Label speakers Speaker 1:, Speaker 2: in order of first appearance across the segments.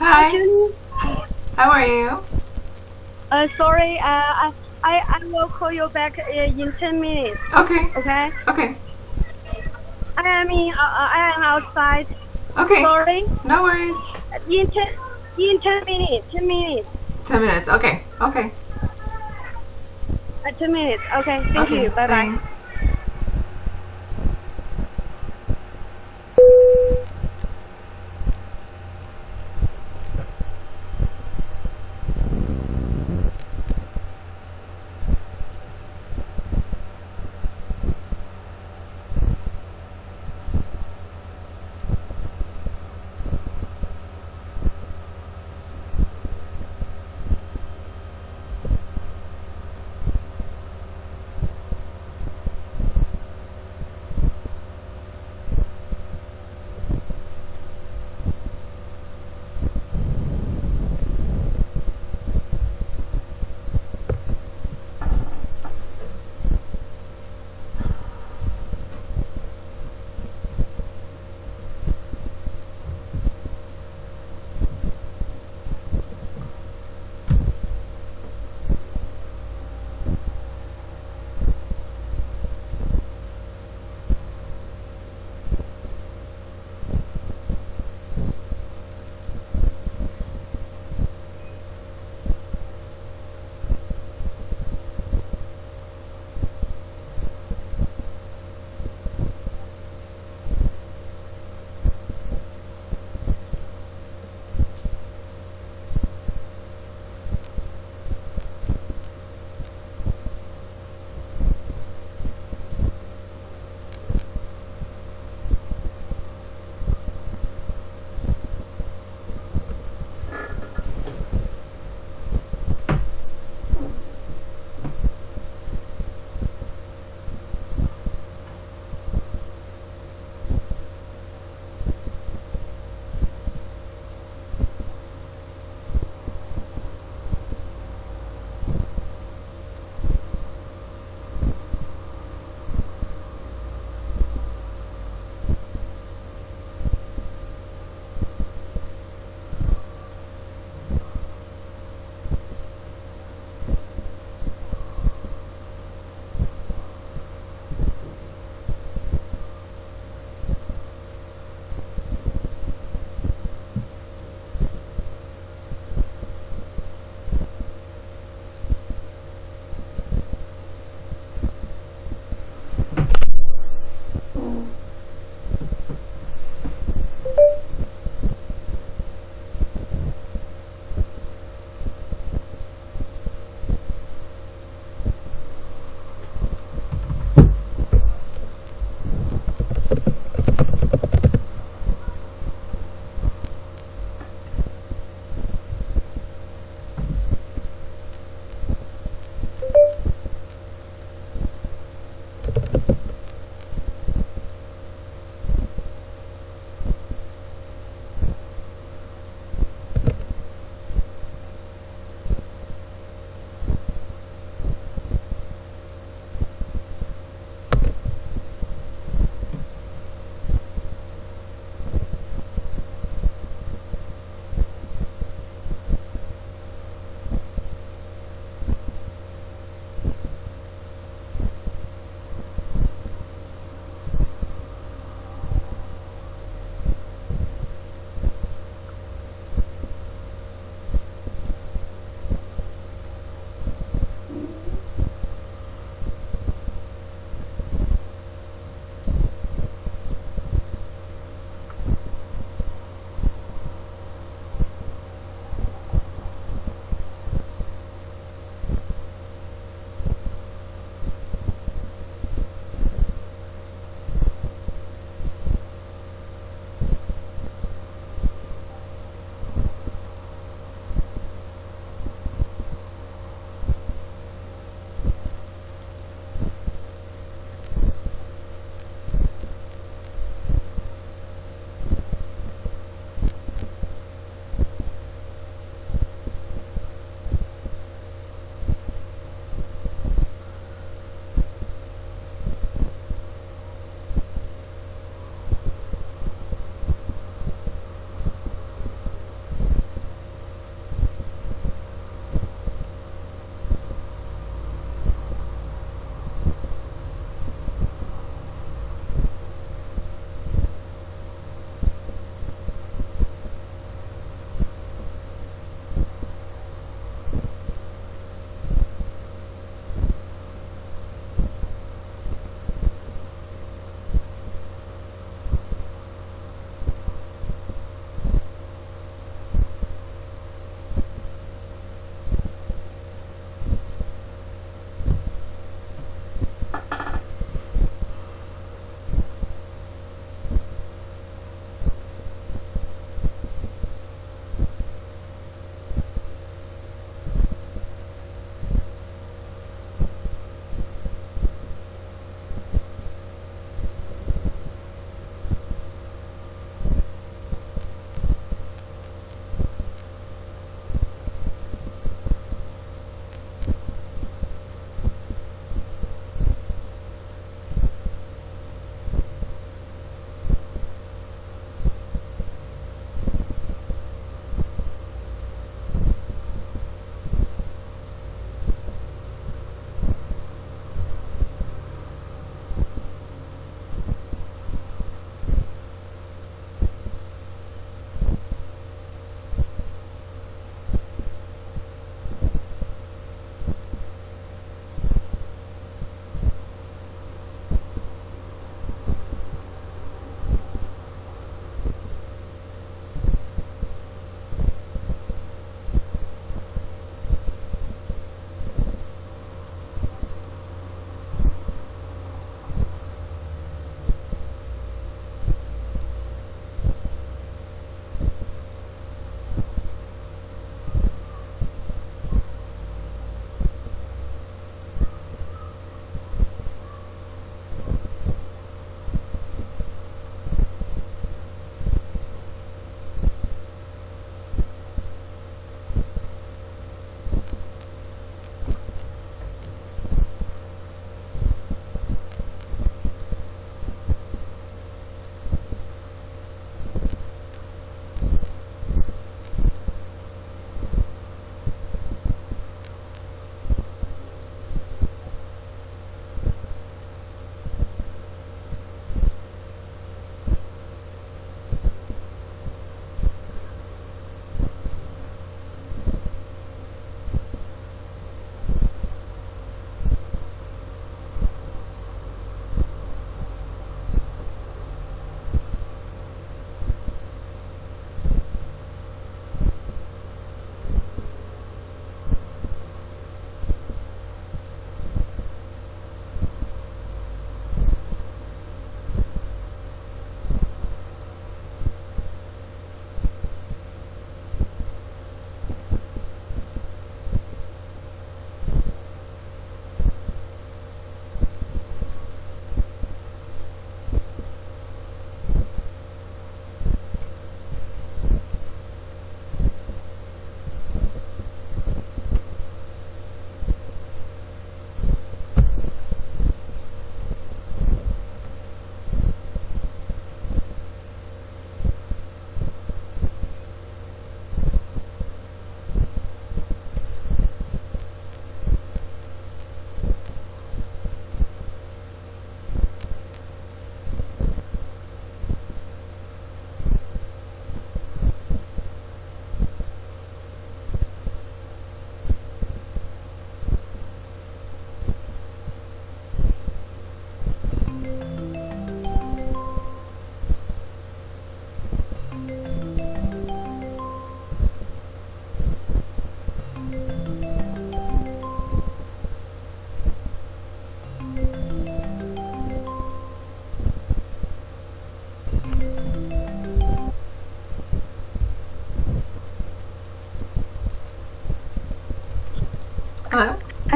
Speaker 1: Hi,
Speaker 2: Julie.
Speaker 1: how are you?
Speaker 2: Sorry, I will call you back in 10 minutes.
Speaker 1: Okay,
Speaker 2: Okay?
Speaker 1: okay,
Speaker 2: I am outside.
Speaker 1: okay.
Speaker 2: Sorry.
Speaker 1: No worries.
Speaker 2: In 10, in 10 minutes. 10 minutes.
Speaker 1: 10 minutes. Okay, okay,
Speaker 2: 10 minutes. Okay. Thank
Speaker 1: okay.
Speaker 2: you. Bye bye.
Speaker 1: Thanks.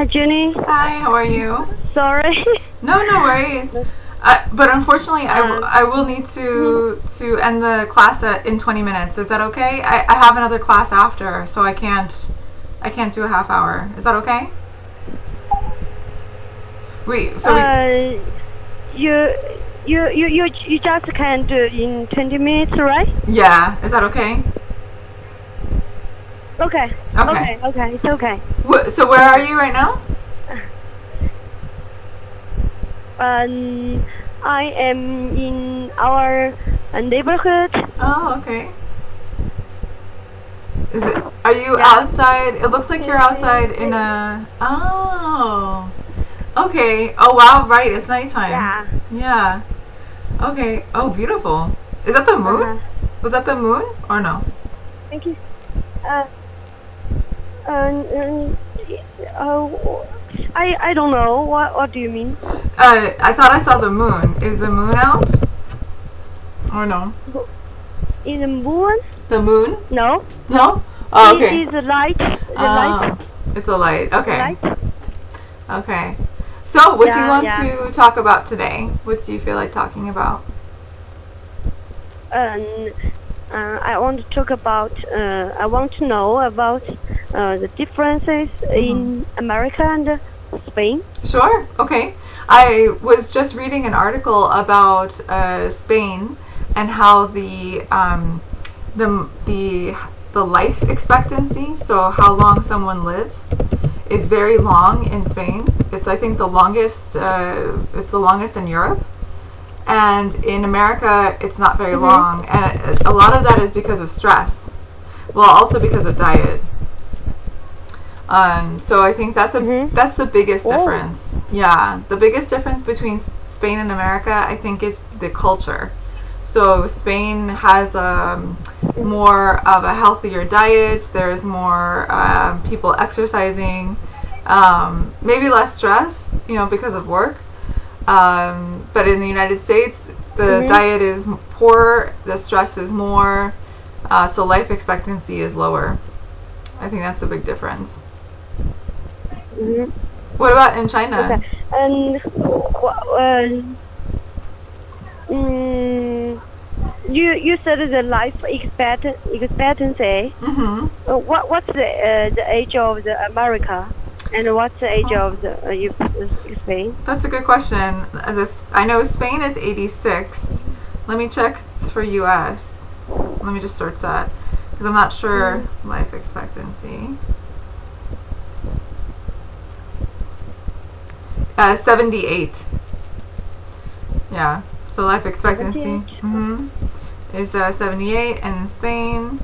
Speaker 2: Hi, Jenny.
Speaker 1: Hi, how are you?
Speaker 2: Sorry.
Speaker 1: No, no worries. But unfortunately, I will need to end the class in 20 minutes. Is that okay? I have another class after, so I can't do a half hour. Is that okay?
Speaker 2: You just can do in 20 minutes, right?
Speaker 1: Yeah. Is that okay?
Speaker 2: Okay.
Speaker 1: Okay.
Speaker 2: Okay. It's okay.
Speaker 1: So where are you right now?
Speaker 2: I am in our neighborhood.
Speaker 1: Oh, okay. Are you
Speaker 2: Yeah.
Speaker 1: outside? It looks like you're outside in a. Oh. Okay. Oh wow! Right. It's nighttime.
Speaker 2: Yeah.
Speaker 1: Yeah. Okay. Oh, beautiful. Is that the moon?
Speaker 2: Uh-huh.
Speaker 1: Was that the moon or no?
Speaker 2: Thank you. I don't know. What do you mean?
Speaker 1: I thought I saw the moon. Is the moon out? Or no?
Speaker 2: In the moon?
Speaker 1: The moon?
Speaker 2: No.
Speaker 1: No? Oh, okay.
Speaker 2: It is the light. The light.
Speaker 1: It's a light. Okay.
Speaker 2: Light.
Speaker 1: Okay. So, what do you
Speaker 2: Yeah,
Speaker 1: want
Speaker 2: yeah.
Speaker 1: to talk about today? What do you feel like talking about?
Speaker 2: I want to talk about. I want to know about the differences in America and Spain.
Speaker 1: Sure. Okay. I was just reading an article about Spain and how the life expectancy, so how long someone lives, is very long in Spain. It's I think the longest. It's the longest in Europe. And in America, it's not very long, and a lot of that is because of stress. Well, also because of diet. So I think that's the biggest difference. Yeah, the biggest difference between Spain and America, I think, is the culture. So Spain has more of a healthier diet. There's more people exercising, maybe less stress, because of work. But in the United States, the diet is poorer, the stress is more, so life expectancy is lower. I think that's the big difference. What about in China?
Speaker 2: Okay. And you said the life expectancy. What's the age of the America, and what's the age of the Spain?
Speaker 1: That's a good question. I know Spain is 86. Let me check for U.S. Let me just search that because I'm not sure life expectancy. 78. Yeah. So life expectancy is 78, and in Spain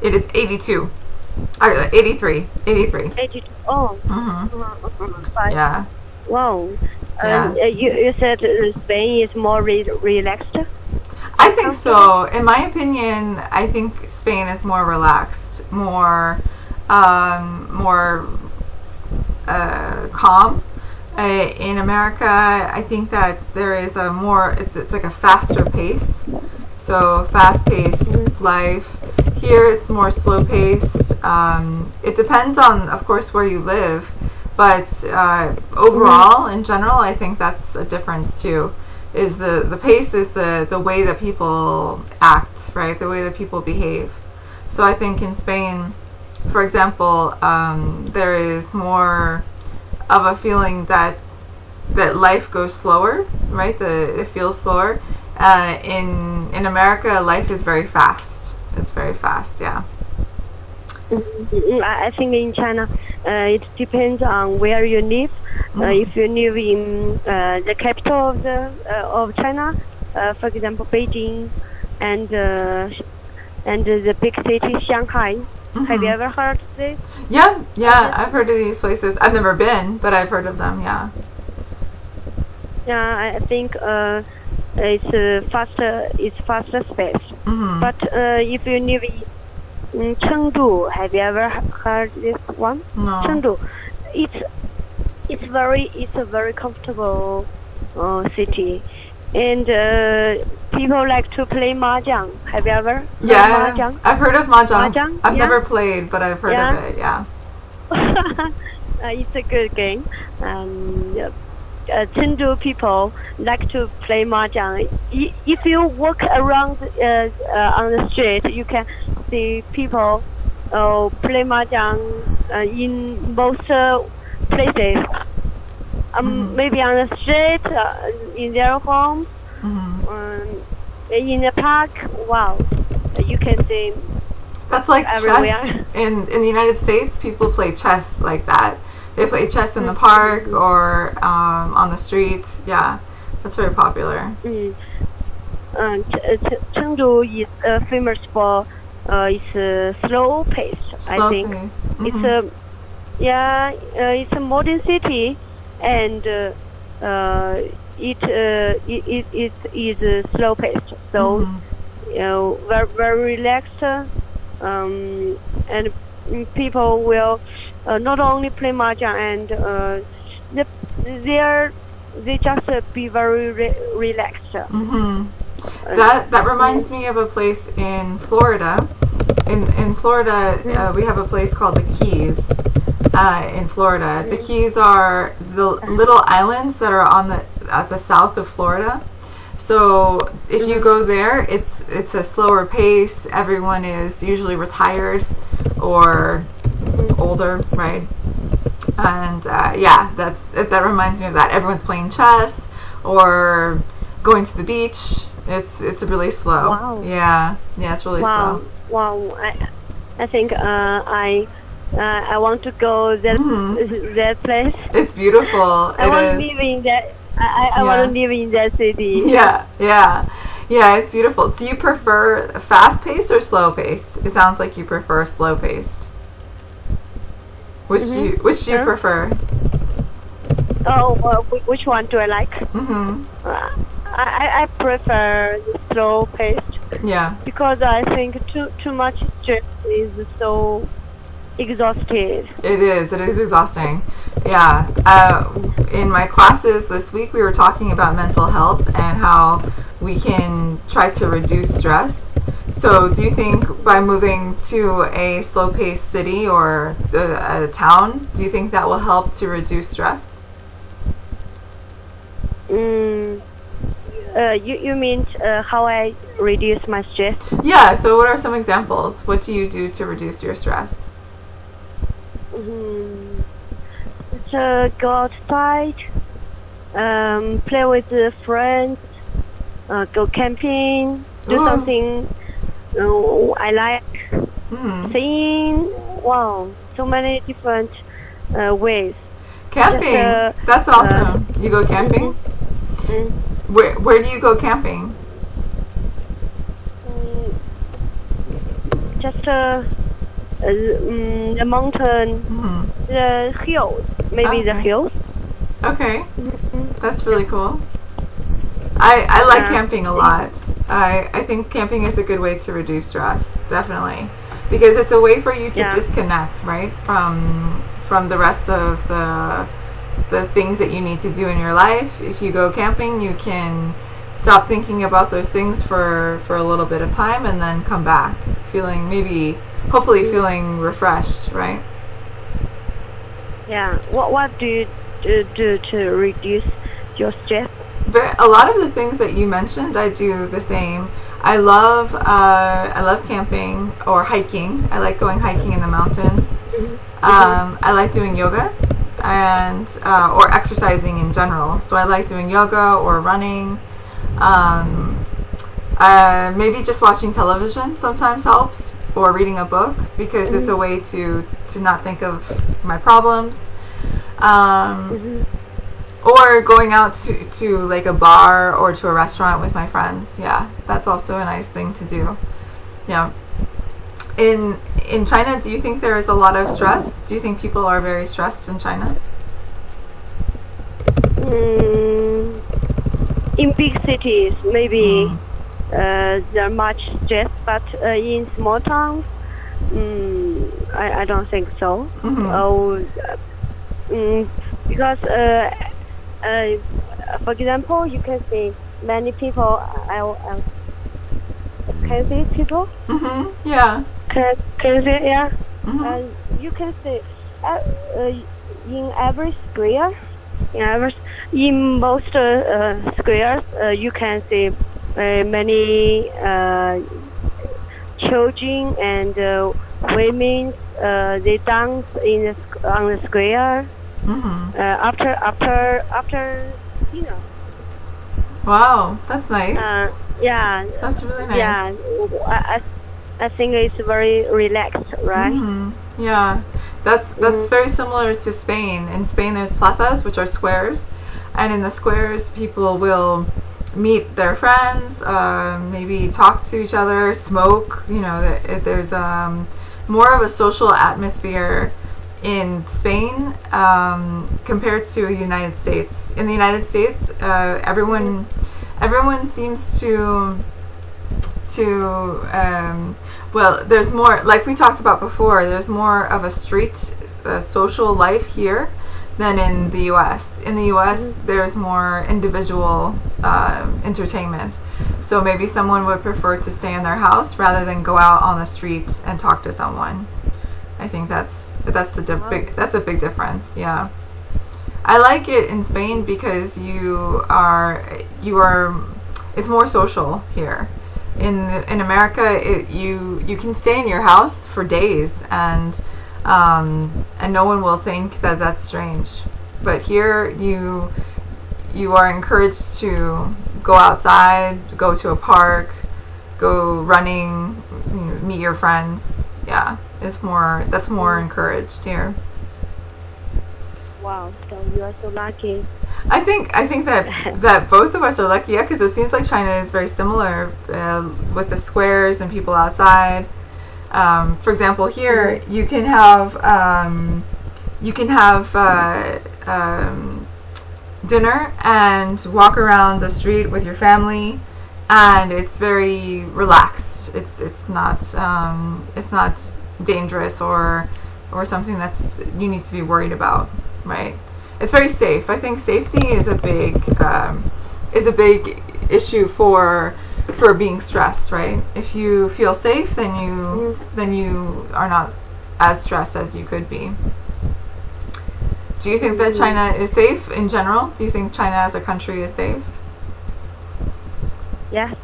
Speaker 1: it is 82. 83. 83.
Speaker 2: 82. Oh.
Speaker 1: Yeah.
Speaker 2: Wow.
Speaker 1: Yeah.
Speaker 2: You said Spain is more relaxed.
Speaker 1: I think so. In my opinion, I think Spain is more relaxed, more calm. In America, I think that there is a more, it's like a faster pace. So fast-paced life. Here it's more slow-paced. It depends on, of course, where you live. But overall, in general, I think that's a difference too. Is the pace is the way that people act, right? The way that people behave. So I think in Spain, for example, there is more of a feeling that life goes slower, right? It feels slower. In America, life is very fast. It's very fast, yeah.
Speaker 2: I think in China, it depends on where you live. If you live in the capital of China, for example, Beijing, and the big city Shanghai. Have you ever heard of this?
Speaker 1: Yeah, I've heard of these places. I've never been, but I've heard of them. Yeah.
Speaker 2: Yeah, I think it's faster space. But if you live in Chengdu, have you ever heard this one?
Speaker 1: No.
Speaker 2: Chengdu, it's a very comfortable city. and people like to play mahjong. Have you ever heard
Speaker 1: Yeah,
Speaker 2: mahjong?
Speaker 1: I've heard of mahjong.
Speaker 2: Mahjong,
Speaker 1: I've
Speaker 2: yeah.
Speaker 1: never played, but I've heard of
Speaker 2: Yeah.
Speaker 1: it. Yeah.
Speaker 2: It's a good game. Yeah. Chengdu people like to play mahjong. If you walk around on the street, you can see people play mahjong in most places. Maybe on the street, in their home, in the park. Wow, you can see.
Speaker 1: That's like
Speaker 2: Everywhere.
Speaker 1: chess. In the United States, people play chess like that. They play chess in the park or on the street. Yeah, that's very popular.
Speaker 2: Chengdu is famous for its slow pace. I
Speaker 1: Slow
Speaker 2: think
Speaker 1: pace.
Speaker 2: it's a it's a modern city, and it is slow paced. So very relaxed, and people will not only play mahjong and they just be very relaxed.
Speaker 1: That reminds me of a place in Florida. In Florida, we have a place called the Keys. In Florida, the Keys are the little islands that are at the south of Florida. So if you go there, it's a slower pace. Everyone is usually retired or older, right? And that reminds me of that. Everyone's playing chess or going to the beach. It's really slow.
Speaker 2: Wow.
Speaker 1: Yeah, it's really slow.
Speaker 2: Wow. I think I want to go that place.
Speaker 1: It's beautiful.
Speaker 2: I want to live in that. I want to live in that city.
Speaker 1: Yeah. It's beautiful. Do you prefer fast-paced or slow-paced? It sounds like you prefer slow-paced. Which do you prefer?
Speaker 2: Oh, which one do I like? I prefer the slow paced.
Speaker 1: Yeah.
Speaker 2: Because I think too much stress is so exhausted.
Speaker 1: It is exhausting. Yeah. In my classes this week, we were talking about mental health and how we can try to reduce stress. So do you think by moving to a slow-paced city or a town, do you think that will help to reduce stress?
Speaker 2: You mean how I reduce my stress?
Speaker 1: Yeah, so what are some examples? What do you do to reduce your stress?
Speaker 2: Go outside, play with friends, go camping, do something I like, singing. Wow, so many different ways.
Speaker 1: Camping? That's awesome. You go camping? Where do you go camping?
Speaker 2: Just the mountain, the hills, maybe the hills.
Speaker 1: Okay, that's really cool. I like camping a lot. I think camping is a good way to reduce stress, definitely, because it's a way for you to disconnect, right, from the rest of the things that you need to do in your life. If you go camping, you can stop thinking about those things for a little bit of time and then come back feeling hopefully feeling refreshed, right?
Speaker 2: Yeah. What do you do to reduce your stress?
Speaker 1: A lot of the things that you mentioned, I do the same. I love camping or hiking. I like going hiking in the mountains. I like doing yoga and or exercising in general. So I like doing yoga or running. Maybe just watching television sometimes helps, or reading a book, because it's a way to not think of my problems. Or going out to like a bar or to a restaurant with my friends. Yeah, that's also a nice thing to do. Yeah. In China, do you think there is a lot of stress? Do you think people are very stressed in China?
Speaker 2: In big cities, maybe there much stress, but in small towns, I don't think so. Because for example, you can see many people. Can you see people?
Speaker 1: Yeah.
Speaker 2: Can you see? Yeah.
Speaker 1: Mhm.
Speaker 2: You can see in every square, in most squares, you can see many children and women. They dance on the square. After dinner.
Speaker 1: Wow, that's nice.
Speaker 2: Yeah,
Speaker 1: That's really nice.
Speaker 2: yeah. I think it's very relaxed, right?
Speaker 1: Yeah, that's very similar to Spain. In Spain, there's plazas, which are squares, and in the squares, people will meet their friends, maybe talk to each other, smoke. There's more of a social atmosphere in Spain compared to the United States. In the United States, everyone seems to well, there's more, like we talked about before, there's more of a street social life here than in the US. In the US, there's more individual entertainment. So maybe someone would prefer to stay in their house rather than go out on the street and talk to someone. I think that's a big difference. Yeah, I like it in Spain because you are it's more social here. In America, you can stay in your house for days and no one will think that that's strange. But here you are encouraged to go outside, go to a park, go running, meet your friends. Yeah, that's more encouraged here.
Speaker 2: Wow, so you are so lucky.
Speaker 1: I think that both of us are lucky, yeah, because it seems like China is very similar with the squares and people outside. For example, here you can have dinner and walk around the street with your family, and it's very relaxed. It's not dangerous or something that's you need to be worried about, right? It's very safe. I think safety is a big issue for being stressed, right? If you feel safe, then you are not as stressed as you could be. Do you think that China is safe in general? Do you think China as a country is safe?
Speaker 2: Yes.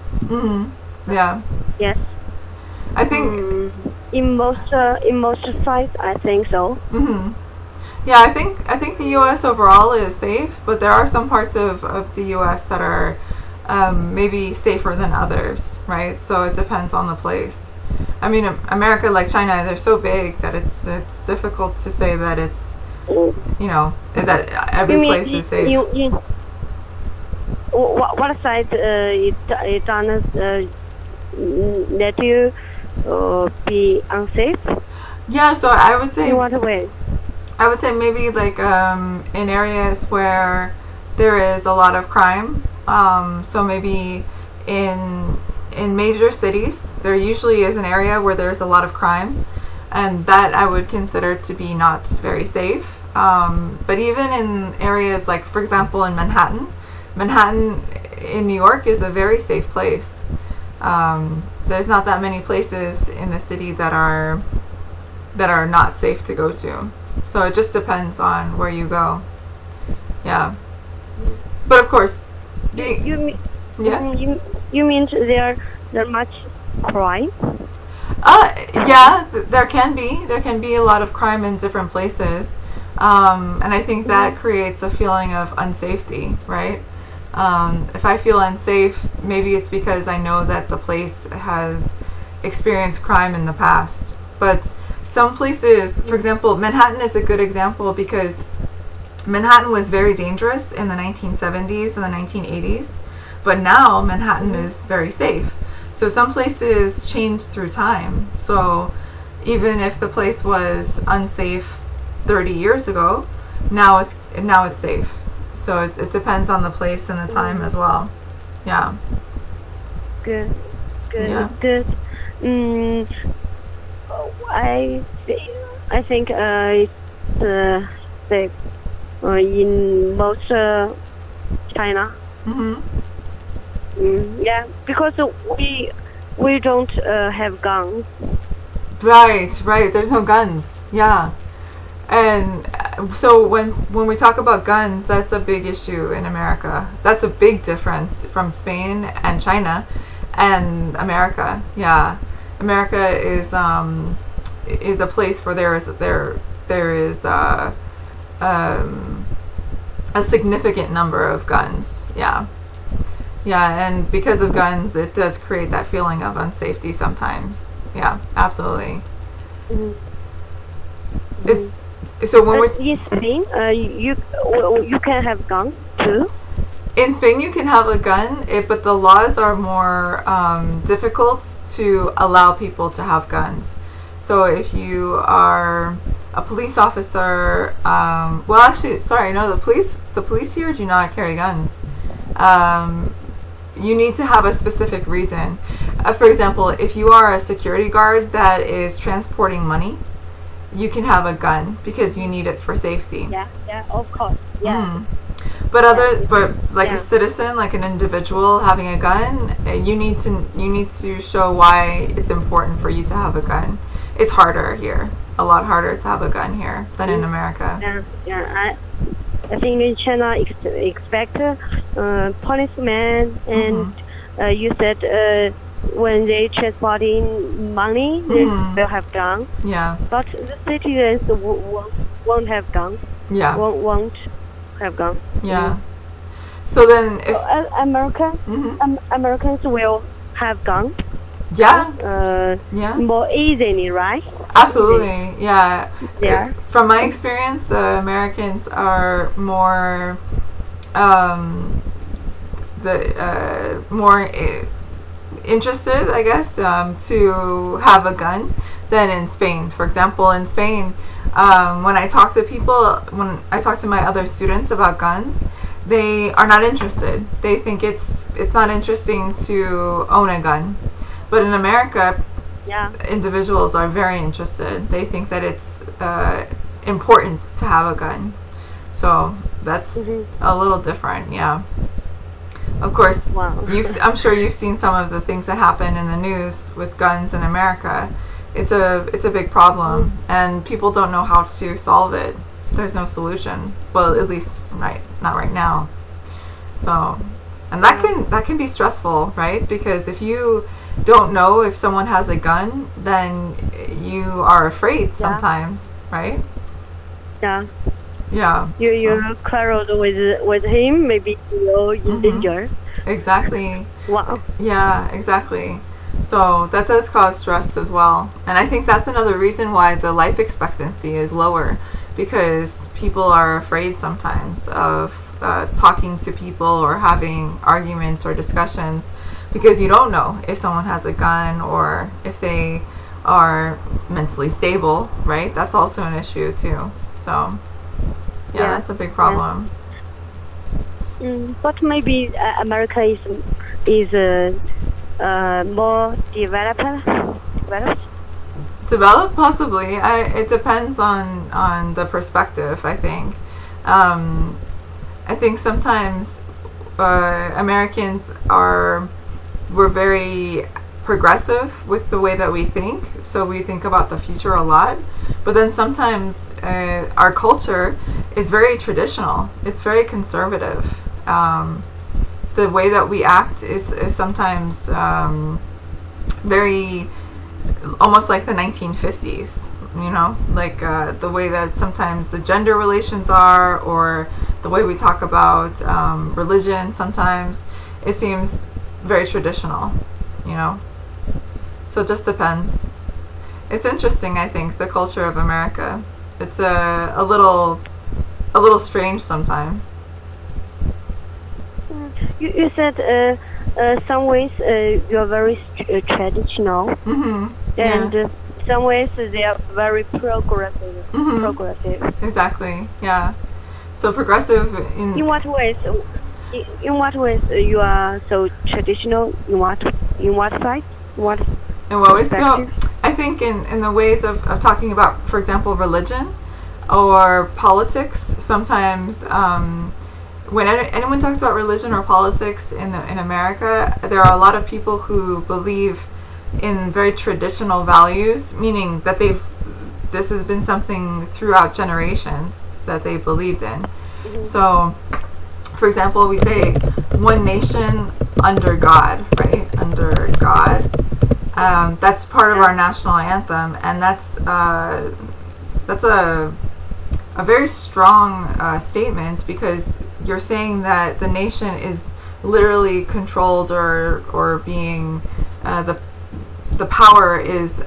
Speaker 1: Yeah.
Speaker 2: Yes.
Speaker 1: I think
Speaker 2: in most sites, I think so.
Speaker 1: Yeah, I think the U.S. overall is safe, but there are some parts of the U.S. that are maybe safer than others, right? So it depends on the place. I mean, America, like China, they're so big that it's difficult to say that it's that every place is safe.
Speaker 2: What side it does let you be unsafe?
Speaker 1: Yeah, so I would say.
Speaker 2: In what way?
Speaker 1: I would say maybe like in areas where there is a lot of crime. So maybe in major cities, there usually is an area where there's a lot of crime, and that I would consider to be not very safe. But even in areas like, for example, in Manhattan in New York is a very safe place. There's not that many places in the city that are not safe to go to. So it just depends on where you go. Yeah. But of course,
Speaker 2: you mean there much crime?
Speaker 1: Yeah, there can be a lot of crime in different places, and I think that creates a feeling of unsafety, right? If I feel unsafe, maybe it's because I know that the place has experienced crime in the past. But some places, for example, Manhattan is a good example because Manhattan was very dangerous in the 1970s and the 1980s, but now Manhattan is very safe. So some places change through time. So even if the place was unsafe 30 years ago, now it's safe. So it depends on the place and the time as well. Yeah.
Speaker 2: Good.
Speaker 1: Yeah.
Speaker 2: Good. I think it's safe in most China.
Speaker 1: Mm-hmm. Yeah. Mm-hmm. Yeah. Mm-hmm. Yeah. Mm-hmm. Yeah. Mm-hmm. Yeah. Mm-hmm. Yeah. Mm-hmm. Yeah. Mm-hmm. Yeah. Mm-hmm. Yeah. Mm-hmm. Yeah. Mm-hmm. Yeah. Mm-hmm. Yeah. Mm-hmm. Yeah. Mm-hmm. Yeah. Mm-hmm. Yeah. Mm-hmm. Yeah. Mm-hmm. Yeah. Mm-hmm.
Speaker 2: In most China. Yeah, because we don't have guns.
Speaker 1: Right, right. There's no guns. Yeah. And so when we talk about guns, that's a big issue in America. That's a big difference from Spain and China and America. Yeah. America is a place where there is a significant number of guns. Yeah. Yeah, and because of guns, it does create that feeling of unsafety sometimes. Yeah, absolutely. So when we're
Speaker 2: in Spain, you can have guns too.
Speaker 1: in Spain, you can have a gun, but the laws are more difficult to allow people to have guns. So if you are a police officer, well, actually, sorry, no, the police here do not carry guns. You need to have a specific reason. For example, if you are a security guard that is transporting money, you can have a gun because you need it for safety.
Speaker 2: Yeah, of course. Yeah.
Speaker 1: But a citizen, like an individual having a gun, you need to show why it's important for you to have a gun. It's harder here, a lot harder to have a gun here than in America.
Speaker 2: Yeah. I think in China expect policemen and you said when they transporting money they will have guns.
Speaker 1: Yeah.
Speaker 2: But the citizens won't have guns.
Speaker 1: Yeah.
Speaker 2: Won't have guns.
Speaker 1: Yeah. So then, if
Speaker 2: Americans will have guns.
Speaker 1: Yeah.
Speaker 2: More easily, right?
Speaker 1: Absolutely. Yeah.
Speaker 2: Yeah.
Speaker 1: From my experience, Americans are more more interested, I guess, to have a gun than in Spain. For example, in Spain, when I talk to my other students about guns, they are not interested. They think it's not interesting to own a gun. But in America, individuals are very interested. They think that it's important to have a gun. So that's a little different, yeah. Of course, I'm sure you've seen some of the things that happen in the news with guns in America. It's a big problem, and people don't know how to solve it. There's no solution. Well, at least not right now. So, and that can be stressful, right? Because if you don't know if someone has a gun, then you are afraid sometimes, right?
Speaker 2: Yeah.
Speaker 1: Yeah.
Speaker 2: You quarreled with him, maybe you're in danger.
Speaker 1: Exactly.
Speaker 2: Wow.
Speaker 1: Yeah, exactly. So that does cause stress as well. And I think that's another reason why the life expectancy is lower, because people are afraid sometimes of talking to people or having arguments or discussions, because you don't know if someone has a gun or if they are mentally stable, right? That's also an issue too. So yeah, that's a big problem.
Speaker 2: But maybe America is more developed.
Speaker 1: Developed, possibly. It depends on the perspective, I think. I think sometimes Americans we're very progressive with the way that we think, so we think about the future a lot. But then sometimes our culture is very traditional. It's very conservative. The way that we act is sometimes very almost like the 1950s, you know, like the way that sometimes the gender relations are, or the way we talk about religion. Sometimes it seems very traditional, you know. So it just depends. It's interesting, I think, the culture of America. It's a little strange sometimes.
Speaker 2: You said some ways you're very traditional, and some ways they are very progressive. Progressive.
Speaker 1: Exactly. Yeah. So progressive
Speaker 2: in what ways? In what ways you are so traditional? In what side? What?
Speaker 1: In what ways? So I think in the ways of talking about, for example, religion or politics. Sometimes when anyone talks about religion or politics in America, there are a lot of people who believe in very traditional values, meaning that this has been something throughout generations that they believed in. So, for example, we say one nation under God, right? Under God. That's part of our national anthem, and that's a very strong statement, because you're saying that the nation is literally controlled or being the power is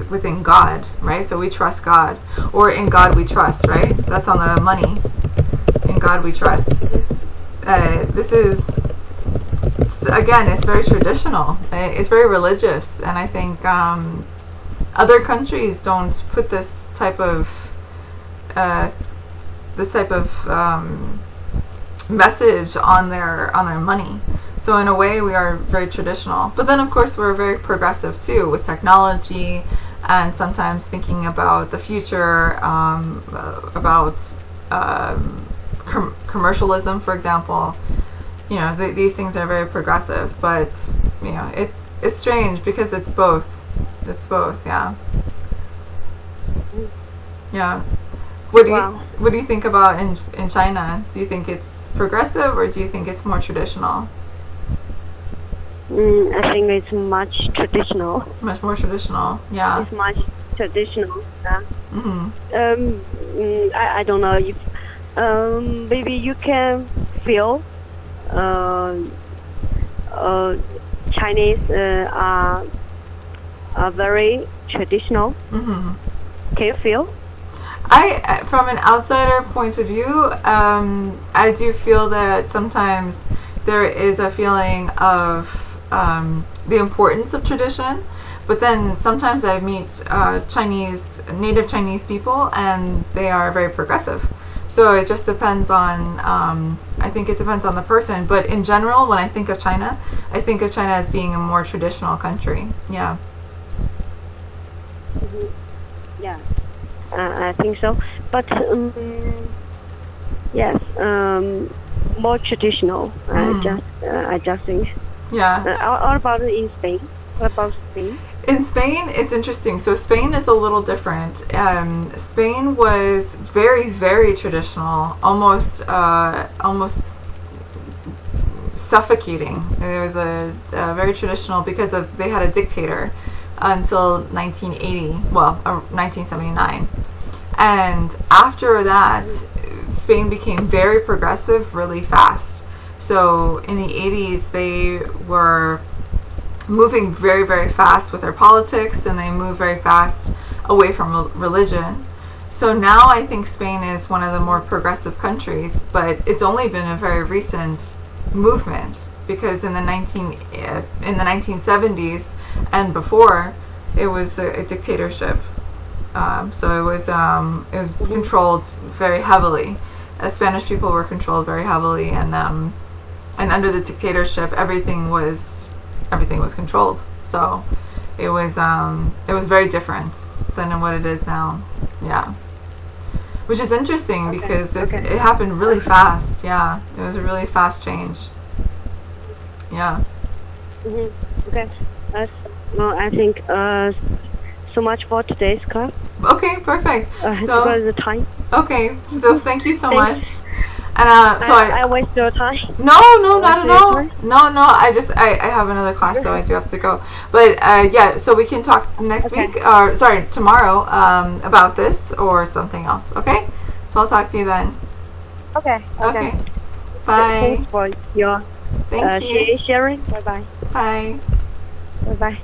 Speaker 1: within God, right? So we trust God, or in God we trust, right? That's on the money. In God we trust. This is, again, it's very traditional. It's very religious, and I think other countries don't put this type of message on their money. So in a way, we are very traditional. But then, of course, we're very progressive too, with technology, and sometimes thinking about the future, about commercialism, for example. You know, these things are very progressive. But you know, it's strange because it's both. It's both, yeah. Yeah. What do you think about in China? Do you think it's progressive, or do you think it's more traditional?
Speaker 2: I think it's much traditional.
Speaker 1: Much more traditional, yeah.
Speaker 2: It's much traditional. Yeah.
Speaker 1: Mm-hmm.
Speaker 2: I don't know if maybe you can feel Chinese are very traditional.
Speaker 1: Mm-hmm.
Speaker 2: Can you feel?
Speaker 1: From an outsider point of view, I do feel that sometimes there is a feeling of the importance of tradition, but then sometimes I meet native Chinese people, and they are very progressive. So it just depends on, I think it depends on the person, but in general, when I think of China, I think of China as being a more traditional country. Yeah.
Speaker 2: Mm-hmm. Yeah. I think so, but yes, more traditional. I just think.
Speaker 1: Yeah.
Speaker 2: What about in Spain? What about Spain?
Speaker 1: In Spain, it's interesting. So Spain is a little different. Spain was very, very traditional, almost suffocating. It was a very traditional because they had a dictator until 1980, 1979. And after that, Spain became very progressive really fast. So in the 80s, they were moving very, very fast with their politics, and they moved very fast away from religion. So now I think Spain is one of the more progressive countries, but it's only been a very recent movement, because in the 1970s and before, it was a dictatorship. So it was controlled very heavily. Spanish people were controlled very heavily, and under the dictatorship, everything was controlled. So it was very different than what it is now. Yeah, which is interesting because it happened really fast. Yeah, it was a really fast change. Yeah.
Speaker 2: Mm-hmm. Okay. Well, I think so much for today's class.
Speaker 1: Okay, perfect. So
Speaker 2: because the time.
Speaker 1: Okay, so thank you so much. And
Speaker 2: I waste your time.
Speaker 1: No, not at all. No. I have another class, so I do have to go. But yeah, so we can talk next week, or sorry, tomorrow, about this or something else. Okay, so I'll talk to you then.
Speaker 2: Okay.
Speaker 1: Bye.
Speaker 2: Thanks for your
Speaker 1: Thank you.
Speaker 2: sharing. Bye.
Speaker 1: Bye.
Speaker 2: Bye.